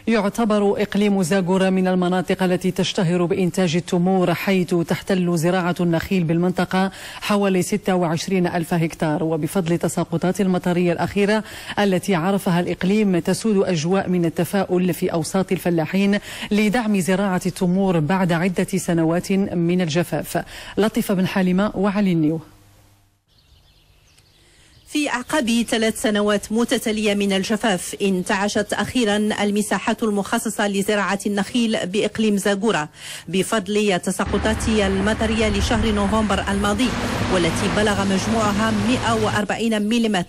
يعتبر إقليم زاغورا من المناطق التي تشتهر بإنتاج التمور، حيث تحتل زراعة النخيل بالمنطقة حوالي 26 ألف هكتار. وبفضل تساقطات المطرية الأخيرة التي عرفها الإقليم تسود أجواء من التفاؤل في أوساط الفلاحين لدعم زراعة التمور بعد عدة سنوات من الجفاف. لطيفة بن حالمة وعلي النيو. في أعقاب 3 سنوات متتالية من الجفاف انتعشت أخيرا المساحات المخصصة لزراعة النخيل بإقليم زاغورا بفضل تساقطات المطرية لشهر نوفمبر الماضي، والتي بلغ مجموعها 140 ملم،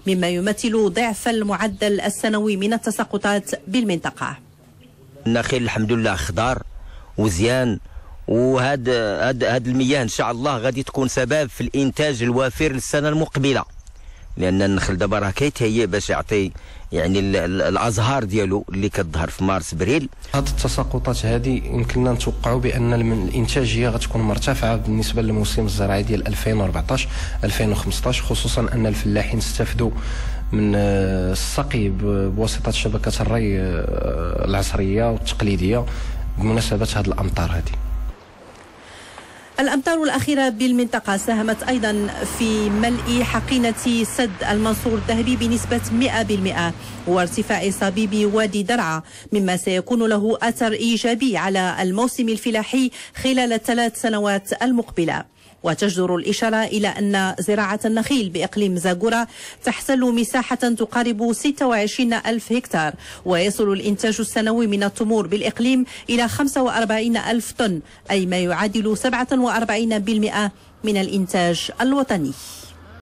مما يمثل ضعف المعدل السنوي من التساقطات بالمنطقة. النخيل الحمد لله خضار وزيان، وهاد المياه إن شاء الله غادي تكون سبب في الإنتاج الوافر للسنة المقبلة، لان النخل دابا راه كيتهيأ باش يعطي يعني الازهار ديالو اللي كتظهر في مارس ابريل. هاد التساقطات هذه يمكننا نتوقعوا بان الانتاجيه غتكون مرتفعه بالنسبه للموسم الزراعي ديال 2014 2015، خصوصا ان الفلاحين استفدوا من السقي بواسطه شبكه الري العصريه والتقليديه بمناسبه هاد الامطار هذه. الأمطار الأخيرة بالمنطقة ساهمت أيضا في ملء حقينة سد المنصور الذهبي بنسبة 100% وارتفاع صبيب وادي درعا، مما سيكون له أثر إيجابي على الموسم الفلاحي خلال ال3 سنوات المقبلة. وتجدر الإشارة إلى أن زراعة النخيل بإقليم زاغورا تحتل مساحة تقارب 26 ألف هكتار، ويصل الإنتاج السنوي من التمور بالإقليم إلى 45 ألف طن، أي ما يعادل 47% من الإنتاج الوطني.